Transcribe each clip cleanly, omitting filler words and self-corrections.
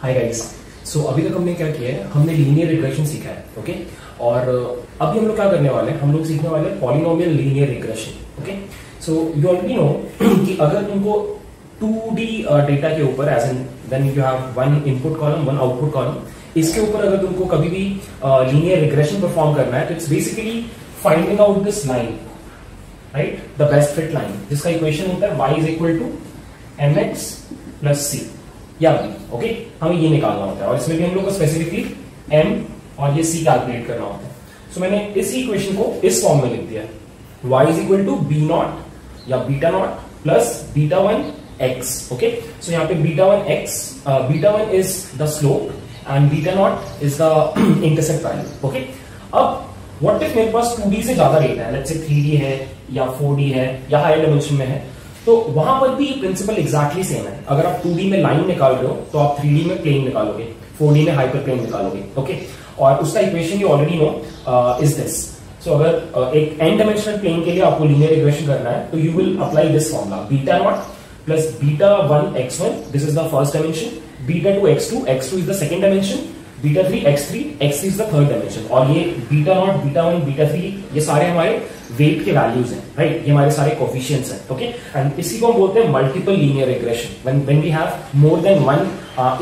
Hi guys. सो अभी तक हमने क्या किया है, हमने लीनियर रिग्रेशन सीखा है। ओके और अभी हम लोग क्या करने वाले हैं, हम लोग सीखने वाले हैं polynomial linear regression. Okay so you already know कि अगर तुमको 2D डेटा के ऊपर as an then you have one input column one output column, इसके ऊपर अगर तुमको कभी भी लीनियर रिग्रेशन परफॉर्म करना है तो it's basically finding out this line, right, the best fit line, जिसका इक्वेशन होता है y is equal to mx plus c या b। ओके हमें ये निकालना होता है और इसमें भी हम लोग को स्पेसिफिकली m और ये c कैलकुलेट करना होता है। सो मैंने इस इक्वेशन को इस फॉर्म में लिख दिया, y is equal to b naught या beta naught plus beta one x। Okay so यहाँ पे beta one is the slope and beta naught is the intercept value. Okay अब व्हाट इफ मेरे पास 2D से ज्यादा डेटा है, let's say 3D है या 4D है या हायर डायमेंशन में है, तो वहां पर भी प्रिंसिपल एग्जैक्टली सेम है। अगर आप 2D में लाइन निकाल रहे हो तो आप 3D में प्लेन निकालोगे, 4D में हाइपर प्लेन निकालोगे। ओके और उसका equation you already know is this. So अगर एक n डायमेंशनल प्लेन के लिए आपको लीनियर रिग्रेशन करना है तो you will apply this formula, beta naught plus beta one x1, this is the first dimension, beta two x2 is the second dimension, beta three x3 is the third dimension. और ये beta not, beta one, beta three ये सारे हमारे wait के values हैं, right, ये हमारे सारे कोफिशिएंट्स हैं। ओके एंड इसी को हम बोलते हैं multiple linear regression when we have more than one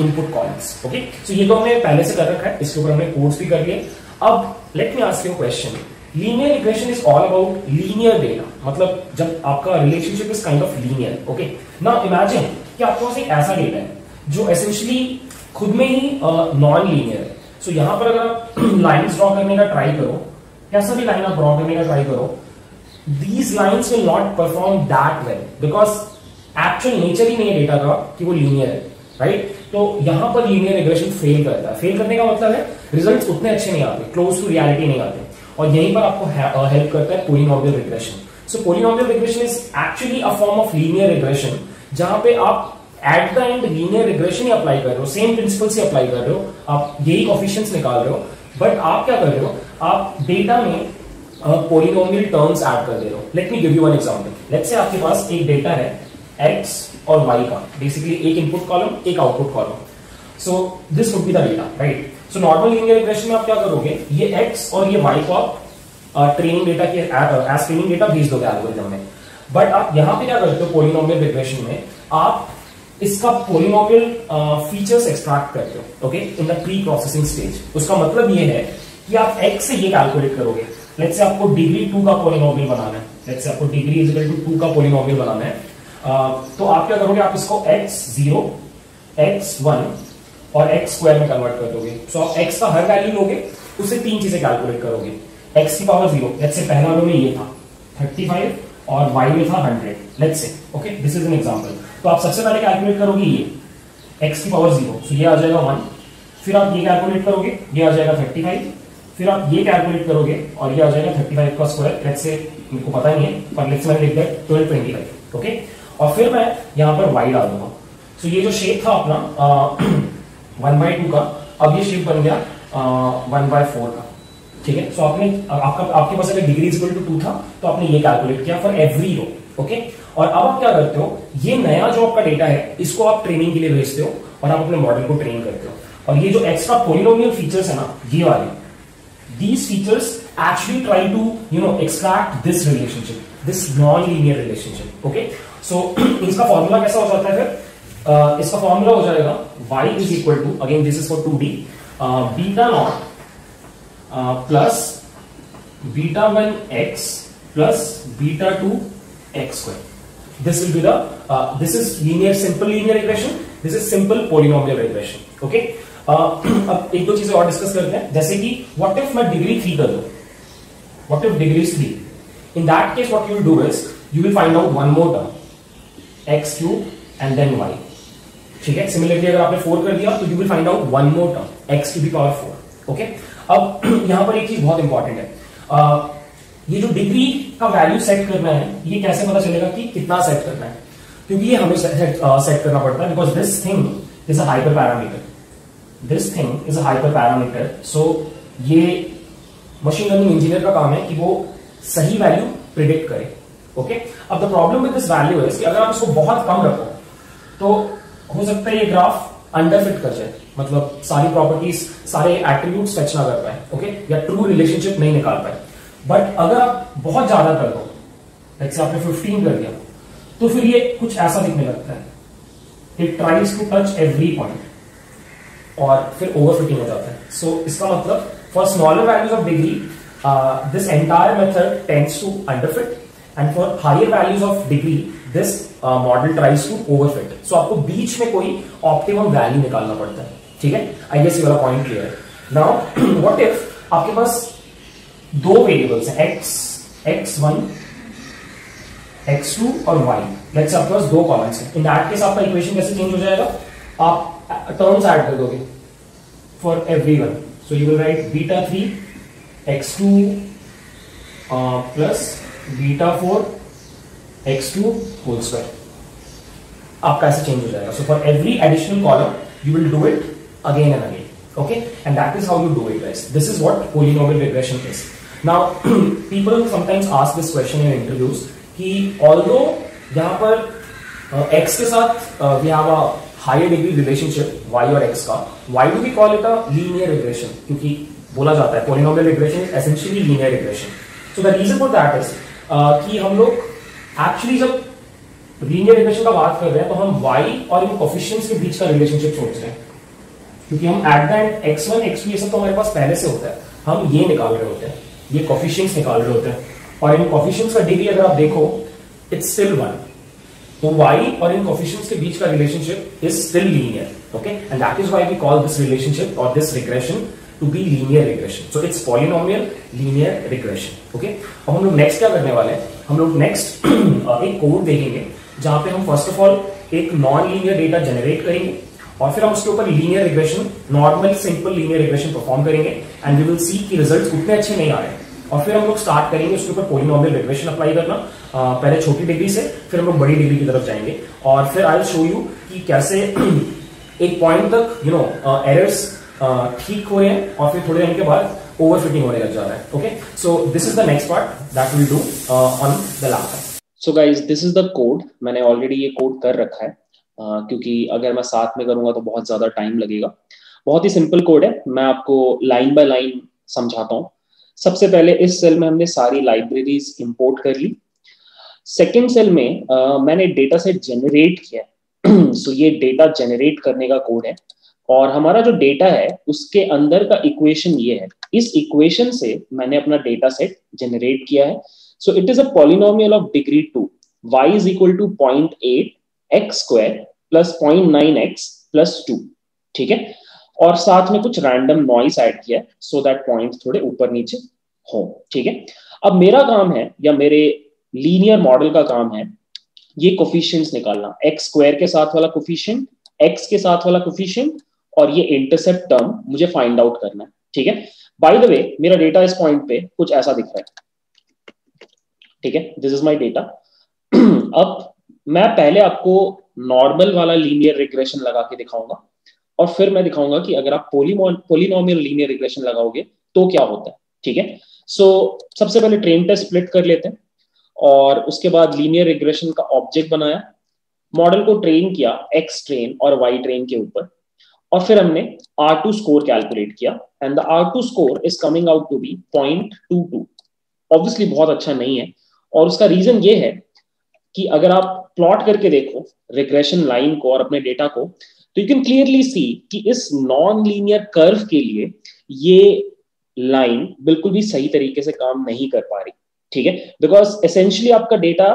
input columns. Okay so ये तो हमने पहले से कर रखा है, इसके ऊपर हमने कोर्स भी कर लिए। अब let me ask you question, linear regression is all about linear data, मतलब जब आपका relationship is kind of linear. Okay now imagine कि आपके पास एक ऐसा डेटा है जो एसेंशियली खुद में ही नॉन लीनियर है। सो यहां पर अगर आप लाइंस ड्रॉ करने का ट्राई करो, कैसा भी लाइन आप ड्रॉ करने का ट्राई करो, these lines will not perform that well because actual nature ही नहीं है डेटा का कि वो लीनियर है, राइट। तो यहां पर लीनियर रिग्रेशन फेल करता है। फेल करने का मतलब है रिजल्ट्स उतने अच्छे नहीं आते, क्लोज टू रियलिटी नहीं आते, और यहीं पर आपको हेल्प करता है polynomial regression. So polynomial regression is actually a form of linear regression जहां पे आप at the end linear regression he apply कर रहे हो, सेम प्रिंसिपल से अप्लाई कर रहे हो, आप यही कोफिशिएंट्स निकाल रहे हो, बट आप क्या कर रहे हो, आप डेटा में पॉलिनोमियल टर्म्स ऐड कर दे रहे हो। Let me give you one example. Let's say आपके पास एक डेटा है x और y का, बेसिकली एक इनपुट कॉलम एक output column. So this would be the data, right. So normal linear regression में आप क्या करोगे, ये x और ये y को आप ट्रेनिंग डेटा के एज ट्रेनिंग डेटा भेज दोगे एल्गोरिथम में। बट आप यहां पे क्या करते हो, पॉलिनोमियल रिग्रेशन में आप इसका पॉलिनोमियल फीचर्स एक्सट्रैक्ट करते हो, okay, in the pre processing stage. उसका मतलब ये है कि आप x से ये कैलकुलेट करोगे, लेट्स से आपको डिग्री 2 का पॉलिनोमियल बनाना है, लेट्स से आपको डिग्री इज इक्वल टू 2 का पॉलिनोमियल बनाना है, तो आप क्या करोगे, आप इसको x0, x1 और x स्क्वायर में कन्वर्ट कर दोगे। सो आप x का हर वैल्यू लोगे, उससे तीन चीजें कैलकुलेट करोगे। x की पावर 0, लेट्स से पहला रो में ये था 35 और y में था 100, let's say, okay, this is an example. तो आप सबसे पहले कैलकुलेट करोगे ये x की पावर 0, सो ये आ जाएगा 1, फिर आप ये कैलकुलेट करोगे, ये आ जाएगा 35, फिर आप ये कैलकुलेट करोगे और ये आ जाएगा 35 का स्क्वायर, लेट्स से मेरे को पता नहीं है पर लेट्स मैंने लिख दिया 1225, ओके, और फिर मैं यहां पर y डाल दूंगा। सो ये जो शेप था अपना 1/2 का, अब ये शेप बन गया 1/4 का, ठीक है। सो आपने आपके पास अगर डिग्री इक्वल टू 2 था तो आपने ये कैलकुलेट किया फॉर एवरी रो, ओके। और अब आप क्या करते हो, ये नया जो आपका डेटा है इसको आप ट्रेनिंग के लिए भेजते हो और आप अपने मॉडल को ट्रेन करते हो। और ये जो एक्स्ट्रा पॉलिनोमियल फीचर्स है ना, ये वाले, these features actually try to extract this relationship, this non-linear relationship, okay। so इसका फॉर्मूला कैसा हो जाता है फिर, इसका फॉर्मूला हो जाएगा y is equal to, again this is for 2D, beta naught plus beta one x plus beta two x square. This will be the this is linear, simple linear regression, this is simple polynomial regression, okay। अब एक दो चीजें और discuss करते हैं, जैसे कि what if मैं डिग्री 3 कर दूं, what if degree is 3, in that case what you will do is you will find out one more term x cube and then y, ठीक है। सिमिलरली अगर आपने 4 कर दिया तो you will find out one more term x to the power 4, okay. अब यहां पर एक चीज बहुत इंपॉर्टेंट है, ये जो डिग्री का वैल्यू सेट करना है, ये कैसे पता चलेगा कि कितना सेट करना है, क्योंकि ये हमें सेट करना पड़ता है because this thing is a hyper parameter, this thing is a hyper parameter. So ये मशीन लर्निंग इंजीनियर का काम है कि वो सही वैल्यू प्रिडिक्ट करे, ओके। अब the problem with this value is कि अगर आप इसको बहुत कम रखो तो हो सकता है ये ग्राफ अंडरफिट कर जाए, मतलब सारी प्रॉपर्टीज सारे एट्रीब्यूट्स फेच ना कर पाए, ओके, या ट्रू रिलेशनशिप नहीं निकाल पाए। बट अगर आप बहुत ज्यादा कर दो, जैसे आपने 15 कर दिया, तो फिर ये कुछ ऐसा दिखने लगता है, it tries to touch every point और फिर ओवरफिटिंग हो जाता है। सो इसका मतलब for smaller values of degree this entire method tends to underfit, and for higher values of degree this model tries to overfit. So आपको बीच में कोई ऑप्टिमम वैल्यू निकालना पड़ता है, ठीक है। आई गेस ये वाला पॉइंट क्लियर है। नाउ व्हाट इफ आपके पास दो वेरिएबल्स हैं, x1 x2 और y, लेट्स से आपके पास दो कॉलम्स हैं। इन दैट केस आपका इक्वेशन कैसे चेंज हो जाएगा, आप टर्म्स ऐड कर दोगे for everyone. So you will write beta 3 x2 plus beta 4 x2 whole square. आपका ऐसे चेंज हो जाएगा। So for every additional column you will do it again and again, okay, and that is how you do it, guys. This is what polynomial regression is. Now people sometimes ask this question in interviews कि although यहाँ पर x के साथ we have a higher degree relationship y और x का, why do we call it a linear regression? क्योंकि बोला जाता है polynomial regression is essentially linear regression. So the reason for that is कि हम लोग actually जब linear regression का बात कर रहे हैं तो हम y और इन coefficients के बीच का relationship सोच रहे हैं, क्योंकि हम at the end x1 x2 ये सब तो हमारे पास पहले से होता है, हम ये निकाल रहे होते हैं, ये कोफिशिएंट्स निकाल रहे होते हैं, और इन कोफिशिएंट्स का डिग्री अगर आप देखो इट्स स्टिल 1, तो y और इन कोफिशिएंट्स के बीच का relationship is still linear, okay, and that is why we call this relationship और this regression to be linear regression. So it's polynomial linear regression, okay. अब हम लोग नेक्स्ट क्या करने वाले हैं, हम लोग नेक्स्ट एक कोड देखेंगे जहां पे हम फर्स्ट ऑफ ऑल एक नॉन लीनियर डेटा जनरेट करेंगे और फिर हम उसके ऊपर linear regression, normal simple linear regression perform करेंगे एंड वी विल सी कि रिजल्ट्स उतने अच्छे नहीं आ रहे हैं। और फिर हम लोग स्टार्ट करेंगे उसके ऊपर पॉलिनोमियल रिग्रेशन अप्लाई करना, पहले छोटी डिग्री से, फिर हम लोग बड़ी डिग्री की तरफ जाएंगे और फिर आई विल शो यू कि कैसे एक पॉइंट तक एरर्स ठीक हो रहे हैं और फिर थोड़े टाइम के बाद ओवरफिटिंग होने लग जा रहा है, okay. So this is the next part that will do on the laptop. So guys, this is the code. मैंने ऑलरेडी ये कोड कर रखा है क्योंकि अगर मैं साथ में करूंगा तो बहुत ज्यादा टाइम लगेगा। बहुत ही सिंपल कोड है, मैं आपको लाइन बाय लाइन समझाता हूं। सबसे पहले इस सेल में हमने सारी लाइब्रेरीज इंपोर्ट कर ली। सेकंड सेल में मैंने डेटा सेट जनरेट किया। सो ये डेटा जनरेट करने का कोड है और हमारा जो डेटा है उसके अंदर का इक्वेशन ये है। इस इक्वेशन से मैंने अपना डेटा सेट जनरेट किया है। So it is a polynomial of degree 2, y is equal to 0.8 x square plus 0.9x plus 2, ठीक है। और साथ में कुछ रैंडम नॉइस ऐड किया सो दैट पॉइंट थोड़े ऊपर नीचे हो, ठीक है। अब मेरा काम है या मेरे लीनियर मॉडल का काम है ये कोफिशिएंट्स निकालना, x स्क्वायर के साथ वाला कोफिशिएंट, x के साथ वाला कोफिशिएंट और ये इंटरसेप्ट टर्म मुझे फाइंड आउट करना है, ठीक है। बाय द वे मेरा डेटा इस पॉइंट पे कुछ ऐसा दिख रहा है, ठीक है। This is my data. अब मैं पहले आपको नॉर्मल वाला लीनियर रिग्रेशन लगा के दिखाऊंगा और फिर मैं दिखाऊंगा कि अगर आप पॉलिनोमियल लीनियर रिग्रेशन लगाओगे तो क्या होता है, ठीक है। सो सबसे पहले ट्रेन टेस्ट स्प्लिट कर लेते हैं और उसके बाद लीनियर रिग्रेशन का ऑब्जेक्ट बनाया, मॉडल को ट्रेन किया x ट्रेन और y ट्रेन के ऊपर और फिर हमने R2 स्कोर कैलकुलेट किया and the R2 score is coming out to be 0.22। Obviously बहुत अच्छा नहीं है और उसका रीजन ये है कि अगर आप प्लॉट करके देखो रिग्रेशन लाइन को और अपने डेटा को तो यू कैन क्लियरली सी कि इस नॉन लीनियर कर्व के लिए ये लाइन बिल्कुल भी सही तरीके से काम नहीं कर पा रही, ठीक है। बिकॉज एसेंशियली आपका डेटा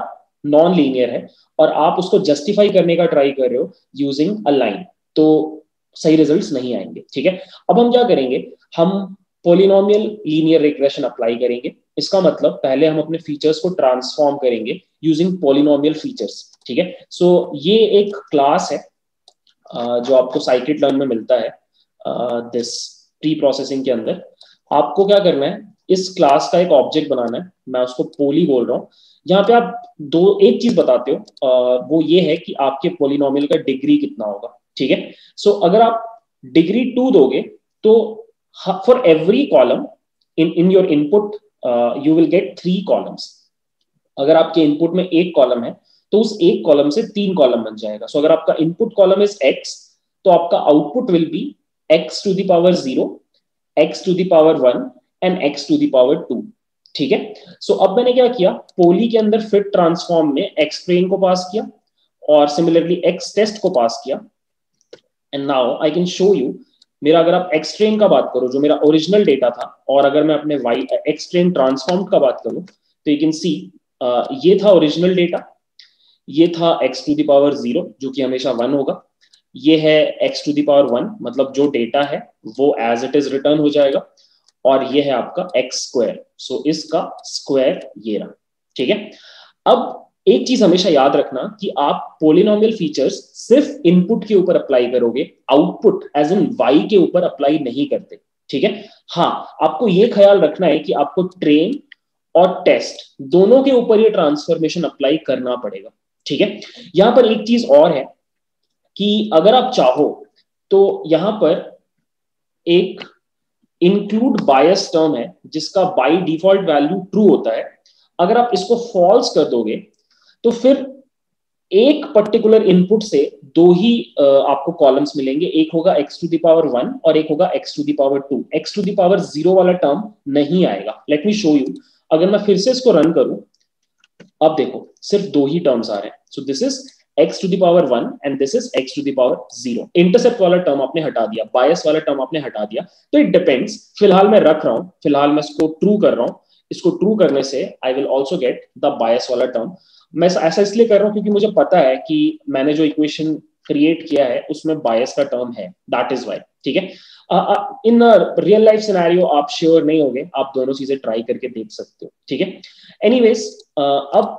नॉन लीनियर है और आप उसको जस्टिफाई करने का ट्राई कर रहे हो यूजिंग अ लाइन, तो सही रिजल्ट्स नहीं आएंगे, ठीक है। अब हम क्या करेंगे, हम पॉलिनोमियल लीनियर रिग्रेशन अप्लाई करेंगे। इसका मतलब पहले हम अपने फीचर्स को ट्रांसफॉर्म करेंगे यूजिंग पॉलिनोमियल फीचर्स, ठीक है। सो ये एक क्लास है जो आपको साइकिट लर्न में मिलता है दिस प्री प्रोसेसिंग के अंदर। आपको क्या करना है, इस क्लास का एक ऑब्जेक्ट बनाना है, मैं उसको पोली बोल रहा हूँ। यहाँ पे आप एक चीज बताते हो वो ये है कि आपके पॉलिनोमियल का डिग्री कितना होगा, ठीक है। सो अगर आप डिग्री 2 दोगे तो for every column in your input you will gate 3 columns. अगर आपके इनपुट में एक कॉलम है तो उस एक कॉलम से 3 कॉलम बन जाएगा। सो अगर आपका इनपुट कॉलम इज x तो आपका output will be x to the power 0, x to the power 1 and x to the power 2। ठीक है, सो अब मैंने क्या किया, पोली के अंदर फिट ट्रांसफॉर्म में x ट्रेन को पास किया और सिमिलरली x टेस्ट को पास किया, and now I can show you. मेरा अगर आप x ट्रेन का बात करो जो मेरा ओरिजिनल डेटा था, और अगर मैं अपने y x ट्रेन ट्रांसफॉर्म का बात करूं तो यू कैन सी ये था ओरिजिनल डेटा, ये था x टू द पावर 0 जो कि हमेशा 1 होगा, ये है x टू द पावर 1 मतलब जो डेटा है वो एज इट इज रिटर्न हो जाएगा, और ये है आपका x स्क्वायर, सो इसका स्क्वायर ये रहा। ठीक है, अब एक चीज हमेशा याद रखना कि आप पोलिनोमियल फीचर्स सिर्फ इनपुट के ऊपर अप्लाई करोगे, आउटपुट एज इन y के ऊपर अप्लाई नहीं करते। ठीक है, हाँ आपको ये ख्याल रखना है कि आपको ट्रेन और टेस्ट दोनों के ऊपर ये ट्रांसफॉर्मेशन अप्लाई करना पड़ेगा। ठीक है, यहां पर एक चीज और है कि अगर आप चाहो तो यहां पर एक इंक्लूड बायस टर्म है जिसका बाय डिफॉल्ट वैल्यू ट्रू होता है। अगर आप इसको फॉल्स कर दोगे तो फिर एक पर्टिकुलर इनपुट से दो ही आपको कॉलम्स मिलेंगे, एक होगा x टू द पावर 1 और एक होगा x to the power 2। x to the power 0 वाला टर्म नहीं आएगा। लेट मी शो यू, अगर मैं फिर से इसको रन करूं, अब देखो सिर्फ दो ही टर्म्स आ रहे हैं। So this is x to the power 1 and this is x to the power 0। Intercept वाला टर्म आपने हटा दिया, बायस वाला टर्म आपने हटा दिया, तो इट डिपेंड्स। फिलहाल मैं रख रहा हूं, फिलहाल मैं इसको ट्रू कर रहा हूं, इसको ट्रू करने से I will also get the bias वाला टर्म। मैं ऐसा इसलिए कर रहा हूं क्योंकि मुझे पता है कि मैंने जो इक्वेशन क्रिएट किया है उसमें बायस का टर्म है, दैट इज वाई। ठीक है, इन रियल लाइफ सिनेरियो आप श्योर नहीं होंगे, आप दोनों चीजें ट्राई करके देख सकते हो। ठीक है, एनीवेज अब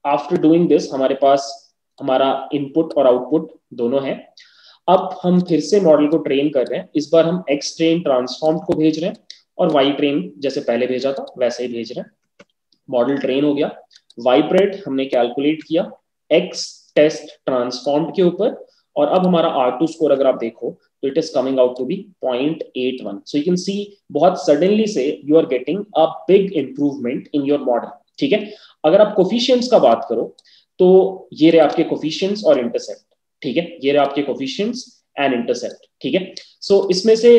आफ्टर डूइंग दिस हमारे पास हमारा इनपुट और आउटपुट दोनों है। अब हम फिर से मॉडल को ट्रेन कर रहे हैं, इस बार हम एक्स ट्रेन ट्रांसफॉर्म को भेज रहे हैं और वाई ट्रेन जैसे पहले भेजा था वैसे ही भेज रहे हैं। मॉडल ट्रेन हो गया, वाई प्रेड हमने कैलकुलेट किया एक्स टेस्ट ट्रांसफॉर्म के ऊपर, और अब हमारा R2 स्कोर अगर आप देखो तो it is coming out to be 0.81। So you can see बहुत सडनली से you are getting a big improvement in your model. ठीक है, अगर आप कोफिशिएंट्स का बात करो तो ये रहे आपके कोफिशिएंट्स और इंटरसेप्ट। ठीक है, ये रहे आपके कोफिशिएंट्स एंड इंटरसेप्ट। ठीक है, सो इसमें से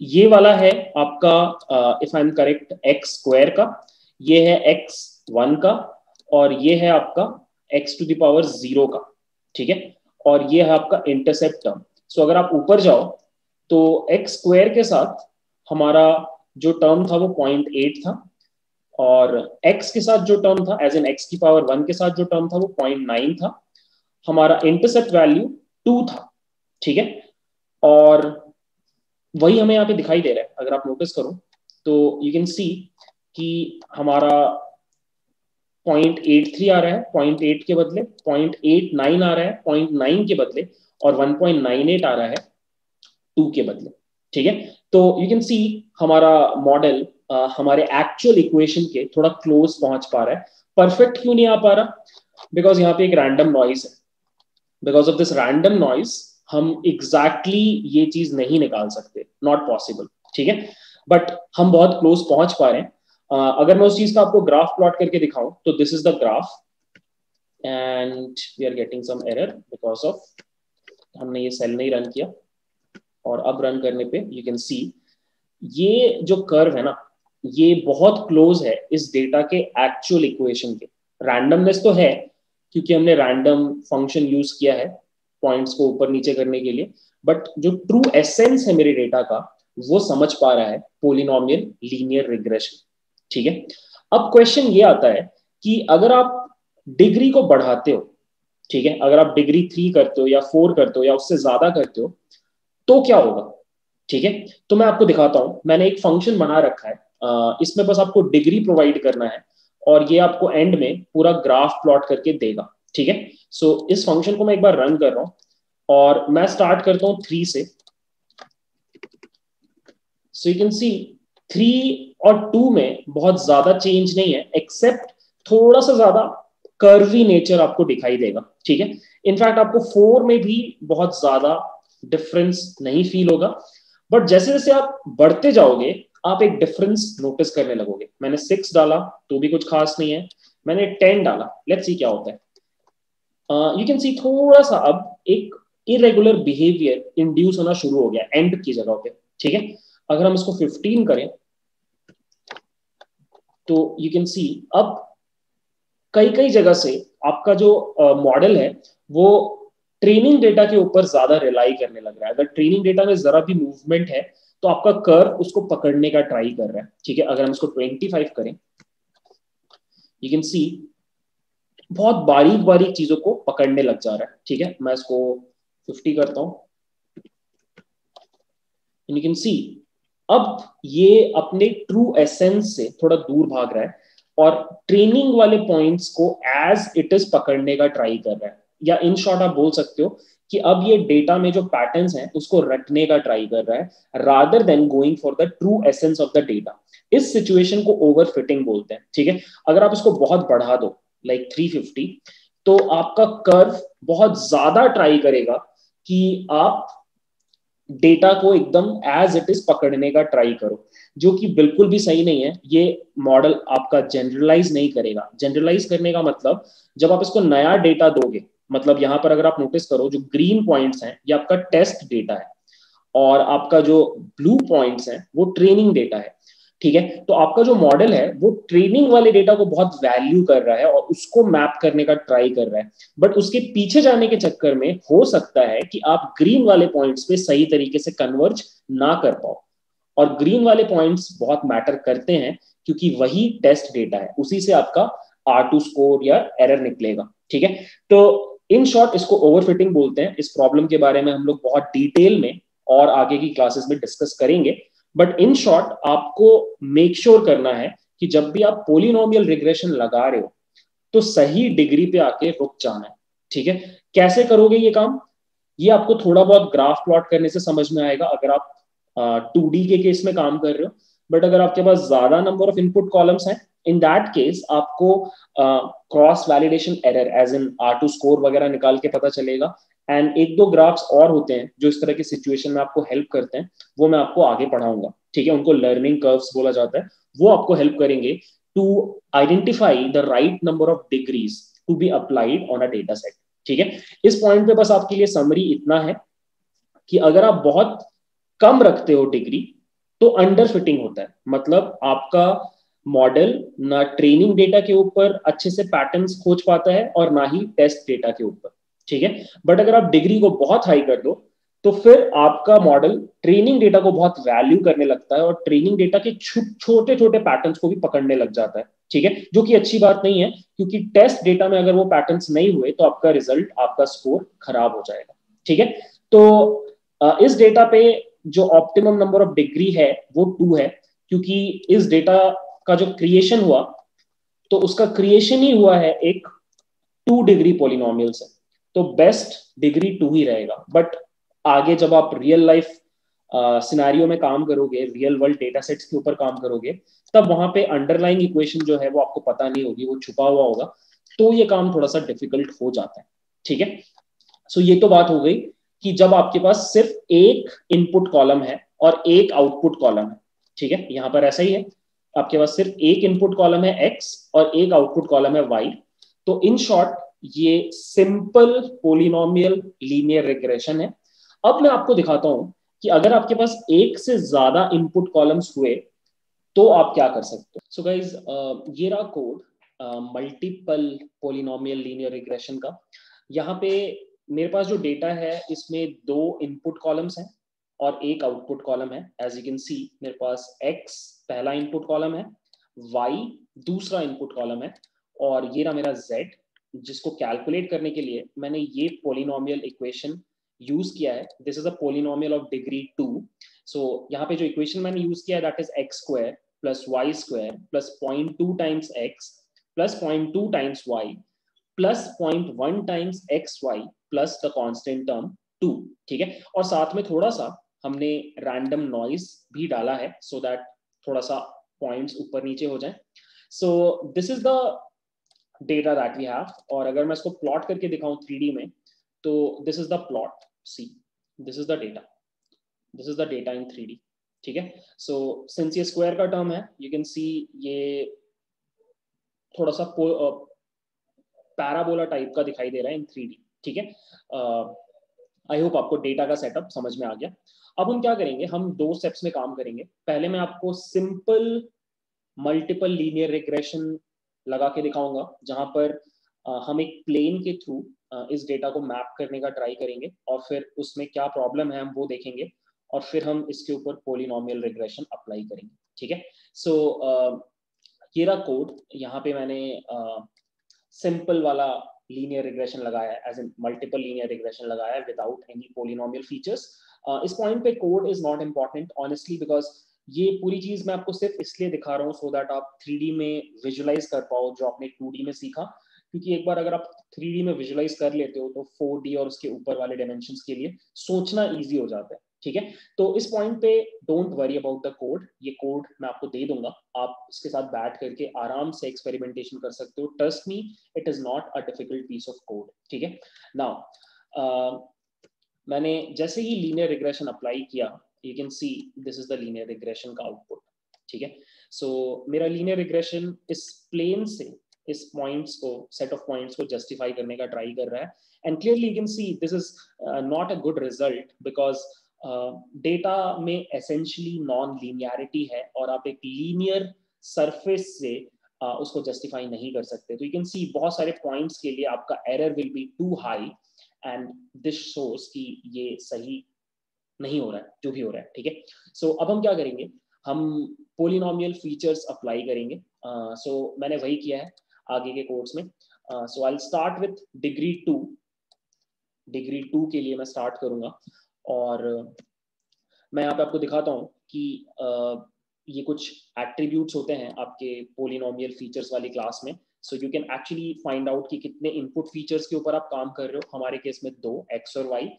ये वाला है आपका if I am correct x square का, ये है x1 का, और ये है आपका x टू द पावर 0 का। ठीक है, और ये है आपका इंटरसेप्ट टर्म। सो अगर आप ऊपर जाओ तो x स्क्वायर के साथ हमारा जो टर्म था वो 0.8 था, और x के साथ जो टर्म था एज एन x की पावर 1 के साथ जो टर्म था वो 0.9 था। हमारा इंटरसेप्ट वैल्यू 2 था। ठीक है, और वही हमें यहाँ पे दिखाई दे रहा है। अगर आप नोटिस करो तो यू कैन सी कि हमारा 0.83 आ रहा है, 0.8 के बदले 0.89 आ रहा है, 0.9 के बदले, और 1.98 आ रहा है 2 के बदले। ठीक है, तो यू कैन सी हमारा मॉडल हमारे एक्चुअल इक्वेशन के थोड़ा क्लोज पहुंच पा रहा है। परफेक्ट क्यों नहीं आ पा रहा? बिकॉज यहाँ पे एक रैंडम नॉइज है। Because of this random noise हम एग्जैक्टली ये चीज नहीं निकाल सकते, नॉट पॉसिबल। ठीक है, बट हम बहुत क्लोज पहुंच पा रहे हैं। अगर मैं उस चीज का आपको ग्राफ प्लॉट करके दिखाऊं तो this is the graph, and we are getting some error because of हमने ये सेल नहीं रन किया, और अब रन करने पे यू कैन सी ये जो कर्व है ना, ये बहुत क्लोज है इस डेटा के एक्चुअल इक्वेशन के। रैंडमनेस तो है क्योंकि हमने रैंडम फंक्शन यूज किया है पॉइंट्स को ऊपर नीचे करने के लिए, बट जो ट्रू एसेंस है मेरे डेटा का वो समझ पा रहा है पोलिनोमियल लीनियर रिग्रेशन। ठीक है, अब क्वेश्चन ये आता है कि अगर आप डिग्री को बढ़ाते हो, ठीक है, अगर आप डिग्री 3 करते हो या 4 करते हो या उससे ज्यादा करते हो तो क्या होगा? ठीक है, तो मैं आपको दिखाता हूं। मैंने एक फंक्शन बना रखा है, इसमें बस आपको डिग्री प्रोवाइड करना है और ये आपको एंड में पूरा ग्राफ प्लॉट करके देगा। ठीक है, सो इस फंक्शन को मैं एक बार रन कर रहा हूं और मैं स्टार्ट करता हूं 3 से। सो यू कैन सी 3 और 2 में बहुत ज्यादा चेंज नहीं है, एक्सेप्ट थोड़ा सा ज्यादा कर्वी नेचर आपको दिखाई देगा। ठीक है, इनफैक्ट आपको 4 में भी बहुत ज्यादा डिफरेंस नहीं फील होगा, बट जैसे जैसे आप बढ़ते जाओगे आप एक डिफरेंस नोटिस करने लगोगे। मैंने 6 डाला तो भी कुछ खास नहीं है, मैंने 10 डाला, लेट्स सी क्या होता है। यू कैन सी थोड़ा सा अब एक इरेगुलर बिहेवियर इंड्यूस होना शुरू हो गया एंड की जगह पे, ठीक है। अगर हम इसको 15 करें तो यू कैन सी अब कई कई जगह से आपका जो मॉडल है वो ट्रेनिंग डेटा के ऊपर ज्यादा रिलाई करने लग रहा है। अगर ट्रेनिंग डेटा में जरा भी मूवमेंट है तो आपका कर्व उसको पकड़ने का ट्राई कर रहा है, ठीक है। अगर हम इसको 25 करें, यू कैन सी बहुत बारीक बारीक चीजों को पकड़ने लग जा रहा है, ठीक है। मैं इसको 50 करता हूं, यू कैन सी अब ये अपने ट्रू एसेंस से थोड़ा दूर भाग रहा है और ट्रेनिंग वाले पॉइंट्स को एज इट इज पकड़ने का ट्राई कर रहा है। या इन शॉर्ट आप बोल सकते हो कि अब ये डेटा में जो पैटर्न्स हैं उसको रटने का ट्राई कर रहा है rather than going for the true essence of the data. इस सिचुएशन को ओवरफिटिंग बोलते हैं, ठीक है। अगर आप इसको बहुत बढ़ा दो लाइक 350 तो आपका कर्व बहुत ज्यादा ट्राई करेगा कि आप डेटा को एकदम एज इट इज पकड़ने का ट्राई करो, जो कि बिल्कुल भी सही नहीं है। ये मॉडल आपका जनरलाइज नहीं करेगा। जनरलाइज करने का मतलब जब आप इसको नया डेटा दोगे, मतलब यहां पर अगर आप नोटिस करो जो ग्रीन पॉइंट्स हैं ये आपका टेस्ट डेटा है और आपका जो ब्लू पॉइंट्स हैं वो ट्रेनिंग डेटा है, ठीक है। तो आपका जो मॉडल है वो ट्रेनिंग वाले डेटा को बहुत वैल्यू कर रहा है और उसको मैप करने का ट्राई कर रहा है, बट उसके पीछे जाने के चक्कर में हो सकता है कि आप ग्रीन वाले पॉइंट्स पे सही तरीके से कन्वर्ज ना कर पाओ। और ग्रीन वाले पॉइंट्स बहुत मैटर करते हैं क्योंकि वही टेस्ट डेटा है, उसी से आपका R2 स्कोर या एरर निकलेगा, ठीक है। तो इन शॉर्ट इसको ओवरफिटिंग बोलते हैं। इस प्रॉब्लम के बारे में हम लोग बहुत डिटेल में और आगे की क्लासेस में डिस्कस करेंगे, बट इन शॉर्ट आपको मेक श्योर करना है कि जब भी आप पोलिनोमियल रिग्रेशन लगा रहे हो तो सही डिग्री पे आके रुक जाना है, ठीक है। कैसे करोगे ये काम, ये आपको थोड़ा बहुत ग्राफ प्लॉट करने से समझ में आएगा अगर आप 2D के केस में काम कर रहे हो। बट अगर आपके पास ज्यादा नंबर ऑफ इनपुट कॉलम्स हैं, इन दैट केस आपको cross validation error as in R2 score वगैरह निकाल के पता चलेगा। एंड एक दो ग्राफ्स और होते हैं जो इस तरह की सिचुएशन में आपको हेल्प करते हैं, वो मैं आपको आगे पढ़ाऊंगा, ठीक है। उनको लर्निंग कर्व्स बोला जाता है। वो आपको हेल्प करेंगे to identify the right number of degrees to be applied on a data set, ठीक है। इस पॉइंट पे बस आपके लिए समरी इतना है कि अगर आप बहुत कम रखते हो डिग्री तो अंडर फिटिंग होता है, मतलब आपका मॉडल ना ट्रेनिंग डेटा के ऊपर अच्छे से पैटर्न्स खोज पाता है और ना ही टेस्ट डेटा के ऊपर, ठीक है। बट अगर आप डिग्री को बहुत हाई कर दो तो फिर आपका मॉडल ट्रेनिंग डेटा को बहुत वैल्यू करने लगता है और ट्रेनिंग डेटा के छोटे छोटे पैटर्न्स को भी पकड़ने लग जाता है, ठीक है। जो कि अच्छी बात नहीं है क्योंकि टेस्ट डेटा में अगर वो पैटर्न्स नहीं हुए तो आपका रिजल्ट, आपका स्कोर खराब हो जाएगा, ठीक है। तो इस डेटा पे जो ऑप्टिमम नंबर ऑफ डिग्री है वो 2 है, क्योंकि इस डेटा का जो क्रिएशन हुआ तो उसका क्रिएशन ही हुआ है एक 2 डिग्री पॉलिनोमियल से, तो बेस्ट डिग्री 2 ही रहेगा। बट आगे जब आप रियल लाइफ सिनेरियो में काम करोगे, रियल वर्ल्ड डेटा सेट्स के ऊपर काम करोगे, तब वहां पे अंडरलाइंग इक्वेशन जो है वो आपको पता नहीं होगी, वो छुपा हुआ होगा, तो ये काम थोड़ा सा डिफिकल्ट हो जाता है, ठीक है। सो ये तो बात हो गई कि जब आपके पास सिर्फ एक इनपुट कॉलम है और एक आउटपुट कॉलम है, ठीक है। यहां पर ऐसा ही है, आपके पास सिर्फ एक इनपुट कॉलम है x और एक आउटपुट कॉलम है y। तो इन शॉर्ट ये सिंपल पोलिनोमियल लीनियर रिग्रेशन है। अब मैं आपको दिखाता हूं कि अगर आपके पास एक से ज्यादा इनपुट कॉलम्स हुए तो आप क्या कर सकते हो। सो गाइज ये रहा code multiple polynomial linear regression का। यहाँ पे मेरे पास जो डेटा है इसमें 2 इनपुट कॉलम्स हैं और एक आउटपुट कॉलम है। एज यू कैन सी मेरे पास x पहला इनपुट कॉलम है, y दूसरा इनपुट कॉलम है और ये रहा मेरा z, जिसको कैलकुलेट करने के लिए मैंने ये पोलिनोमियल इक्वेशन यूज किया है। This is a polynomial of degree 2। So यहाँ पे जो इक्वेशन मैंने यूज किया है that is x square plus y square plus 0.2 times x plus 0.2 times y plus 0.1 times x y plus the constant term 2, ठीक है। और साथ में थोड़ा सा हमने रैंडम नॉइज भी डाला है सो दैट थोड़ा सा पॉइंट्स ऊपर नीचे हो जाए। So this is the data that we have. और अगर मैं इसको प्लॉट करके दिखाऊं 3D में तो this is the plot, C this is the data, this is the data in 3D, ठीक है। सो सिंस ये स्क्वायर का टर्म है यू कैन सी ये थोड़ा सा पैराबोला टाइप का दिखाई दे रहा है इन 3D, ठीक है। आई होप आपको डेटा का सेटअप समझ में आ गया। अब हम क्या करेंगे, हम दो स्टेप्स में काम करेंगे। पहले मैं आपको सिंपल मल्टीपल लीनियर रिग्रेशन लगा के दिखाऊंगा, जहां पर हम एक प्लेन के थ्रू इस डेटा को मैप करने का ट्राई करेंगे, और फिर उसमें क्या प्रॉब्लम है हम वो देखेंगे, और फिर हम इसके ऊपर पॉलिनोमियल रिग्रेशन अप्लाई करेंगे। ठीक है, सो ये रहा कोड। यहाँ पे मैंने सिंपल वाला लीनियर रिग्रेशन लगाया है, as in multiple linear regression लगाया है विदाउट एनी पॉलिनोमियल फीचर्स। इस पॉइंट पे code is not important honestly, because ये पूरी चीज मैं आपको सिर्फ इसलिए दिखा रहा हूँ सो दैट आप 3D में विजुलाइज कर पाओ जो आपने 2D में सीखा। क्योंकि एक बार अगर आप 3D में विजुलाइज कर लेते हो तो 4D और उसके ऊपर वाले डायमेंशंस के लिए सोचना इजी हो जाता है। ठीक है, तो इस पॉइंट पे don't worry about the code, ये कोड मैं आपको दे दूंगा, आप इसके साथ बैठ करके आराम से एक्सपेरिमेंटेशन कर सकते हो। Trust me, it is not a difficult piece of code. ठीक है, नाउ मैंने जैसे ही लीनियर रिग्रेशन अप्लाई किया, you can see this is the linear regression का आउटपुट। ठीक है, सो मेरा लीनियर रिग्रेशन इस प्लेन से इस पॉइंट्स को, सेट ऑफ पॉइंट्स को जस्टिफाई करने का ट्राई कर रहा है, and clearly you can see this is not a good result, because data में एसेंशियली नॉन लीनियरिटी है, और आप एक लीनियर सरफेस से उसको जस्टिफाई नहीं कर सकते। तो यू कैन सी बहुत सारे पॉइंट्स के लिए आपका error will be too high, and this shows कि ये सही नहीं हो रहा है जो भी हो रहा है। ठीक है, सो अब हम क्या करेंगे, हम पोलिनोमियल फीचर्स अप्लाई करेंगे। सो मैंने वही किया है आगे के कोर्स में। So I will start with degree 2। Degree 2 के लिए मैं स्टार्ट करूंगा, और मैं यहाँ पे आपको दिखाता हूँ कि ये कुछ एट्रीब्यूट्स होते हैं आपके पोलिनोमियल फीचर्स वाली क्लास में। सो you can actually find out कि कितने इनपुट फीचर्स के ऊपर आप काम कर रहे हो। हमारे केस में 2, एक्स और वाई,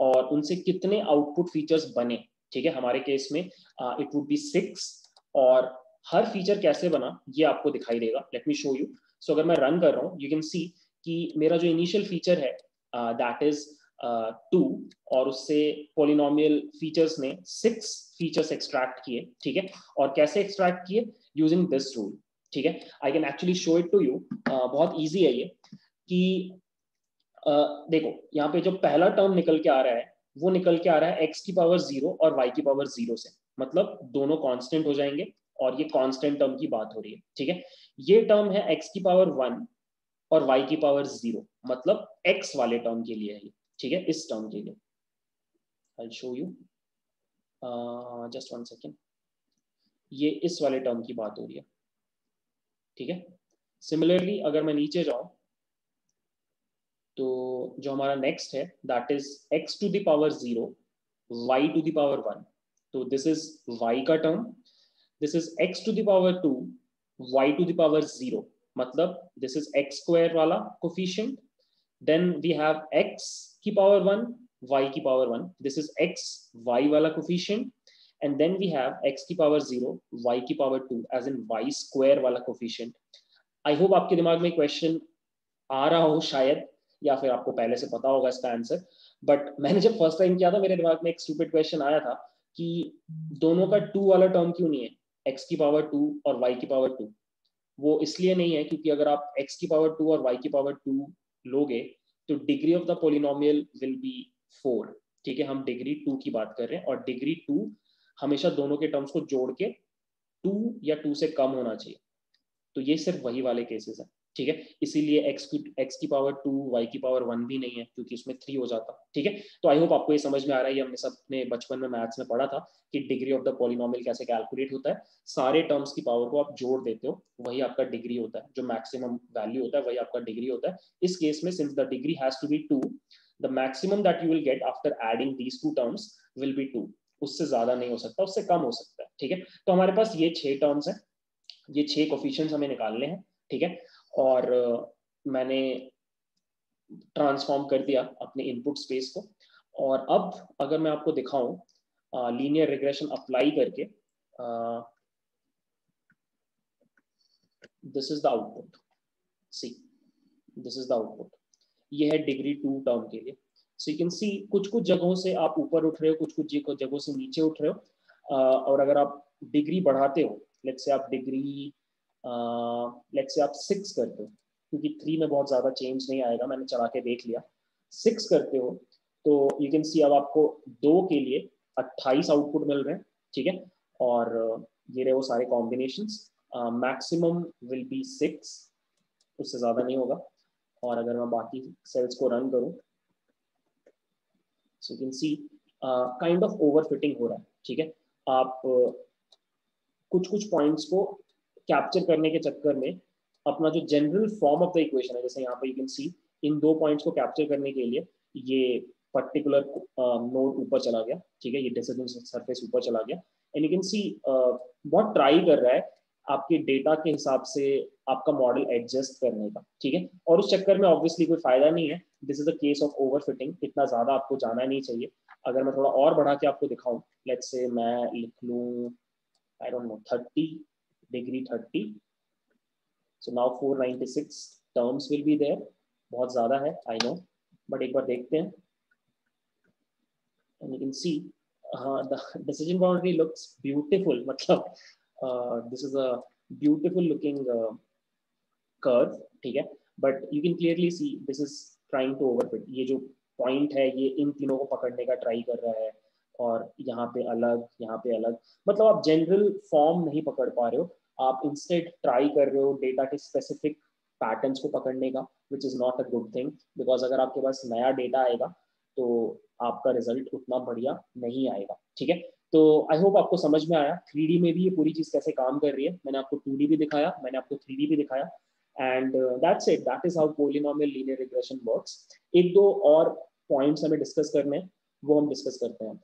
और उनसे कितने आउटपुट फीचर्स बने। ठीक है, हमारे केस में इट वुड बी 6, और हर फीचर कैसे बना ये आपको दिखाई देगा। Let me show you. So अगर मैं रन कर रहा हूँ, यू कैन सी कि मेरा जो इनिशियल फीचर है दैट इज 2, और उससे पोलिनोमियल फीचर्स ने 6 फीचर्स एक्सट्रैक्ट किए। ठीक है, और कैसे एक्सट्रैक्ट किए, यूजिंग दिस रूल। ठीक है, I can actually show it to you. बहुत इजी है ये, कि देखो यहाँ पे जो पहला टर्म निकल के आ रहा है वो निकल के आ रहा है एक्स की पावर 0 और वाई की पावर 0 से, मतलब दोनों कांस्टेंट हो जाएंगे, और ये कांस्टेंट टर्म की बात हो रही है। ठीक है, ये टर्म है एक्स की पावर 1 और वाई की पावर 0, मतलब एक्स वाले टर्म के लिए है ये। ठीक है, इस टर्म के लिए I show you, just 1 second, ये इस वाले टर्म की बात हो रही है। ठीक है, सिमिलरली अगर मैं नीचे जाऊं तो जो हमारा नेक्स्ट है that is x to the power 0 y to the power 1, तो दिस इज वाई का term. This is x to the power 2 y to the power 0, मतलब दिस इज एक्स स्क्वायर वाला coefficient. Then we have x की power 1 y की power 1, this is x y वाला coefficient. And then we have x की power 0 y की power 2 as in Y square वाला coefficient. I hope आपके दिमाग में क्वेश्चन आ रहा हो शायद, या फिर आपको पहले से पता होगा इसका आंसर। बट मैंने जब फर्स्ट टाइम किया था मेरे दिमाग में एक स्टूपिड क्वेश्चन आया था कि दोनों का 2 वाला टर्म क्यों नहीं है, एक्स की पावर 2 और वाई की पावर 2। वो इसलिए नहीं है क्योंकि अगर आप एक्स की पावर 2 और वाई की पावर 2 लोगे तो degree of the polynomial will be 4। ठीक है, हम डिग्री 2 की बात कर रहे हैं, और डिग्री 2 हमेशा दोनों के टर्म्स को जोड़ के 2 या 2 से कम होना चाहिए। तो ये सिर्फ वही वाले केसेस है। ठीक है, इसीलिए एक्स की पावर 2 वाई की पावर 1 भी नहीं है, क्योंकि उसमें 3 हो जाता। ठीक है, तो आई होप आपको ये समझ में आ रहा है। ये हमने सबने बचपन में मैथ्स में पढ़ा था कि डिग्री ऑफ द पॉलिनोमियल कैसे कैलकुलेट होता है। सारे टर्म्स की पावर को आप जोड़ देते हो, वही आपका डिग्री होता है। जो मैक्सिमम वैल्यू होता है वही आपका डिग्री होता है। इस केस में since the degree has to be 2, the maximum that you will get after adding these 2 terms will be 2। उससे ज्यादा नहीं हो सकता, उससे कम हो सकता है। ठीक है, तो हमारे पास ये 6 टर्म्स हैं, ये 6 कोफिशिएंट्स हमें निकालने हैं। ठीक है, और मैंने ट्रांसफॉर्म कर दिया अपने इनपुट स्पेस को। और अब अगर मैं आपको दिखाऊं लीनियर रिग्रेशन अप्लाई करके, this is the output. See, this is the output. ये है डिग्री 2 टर्म के लिए। सो यू कैन सी कुछ कुछ जगहों से आप ऊपर उठ रहे हो, कुछ कुछ जगहों से नीचे उठ रहे हो। और अगर आप डिग्री बढ़ाते हो, लेट्स से आप डिग्री लेट्स से आप 6 करते हो, क्योंकि 3 में बहुत ज्यादा चेंज नहीं आएगा, मैंने चला के देख लिया। 6 करते हो तो यू कैन सी अब आपको 2 के लिए 28 आउटपुट मिल रहे हैं, ठीक है। और ये रहे वो सारे कॉम्बिनेशंस, मैक्सिमम विल बी 6, उससे ज़्यादा नहीं होगा। और अगर मैं बाकी सेल्स को रन करूं, सो you can C kind of overfitting हो रहा है, ठीक है। आप कुछ कुछ पॉइंट्स को कैप्चर करने के चक्कर में अपना जो general form of the equation है, जैसे यहाँ पे you can C in 2 points को कैप्चर करने के लिए ये पर्टिकुलर नोड ऊपर चला गया, ठीक है, ये डिसिडेंट सरफेस ऊपर चला गया। एंड यू कैन सी बहुत ट्राई कर रहा है आपके डेटा के हिसाब से आपका मॉडल एडजस्ट करने का, ठीक है। और उस चक्कर में ऑब्वियसली कोई फायदा नहीं है, this is a case of overfitting, इतना ज्यादा आपको जाना नहीं चाहिए। अगर मैं थोड़ा और बढ़ा के आपको दिखाऊं, लेट्स से मैं लिख लूं I don't know 30 degree 30, so now 496 terms will be there, बहुत ज़्यादा है I know, but एक बार देखते हैं। and you can see the decision boundary looks beautiful, मतलब this is a beautiful looking curve, ठीक है, but you can clearly see this is trying to overfit, ये जो point है ये इन तीनों को पकड़ने का ट्राई कर रहा है, और यहाँ पे अलग, यहाँ पे अलग, मतलब आप जनरल फॉर्म नहीं पकड़ पा रहे हो, आप इंस्टेड ट्राई कर रहे हो डेटा के स्पेसिफिक पैटर्न्स को पकड़ने का, which is not a good thing, because अगर आपके पास नया डेटा आएगा तो आपका रिजल्ट उतना बढ़िया नहीं आएगा, ठीक है। तो आई होप आपको समझ में आया 3D में भी ये पूरी चीज़ कैसे काम कर रही है। मैंने आपको 2D भी दिखाया, मैंने आपको 3D भी दिखाया, and that's it, that is how polynomial linear regression works. एक दो और पॉइंट्स हमें डिस्कस करने हैं, वो हम डिस्कस करते हैं।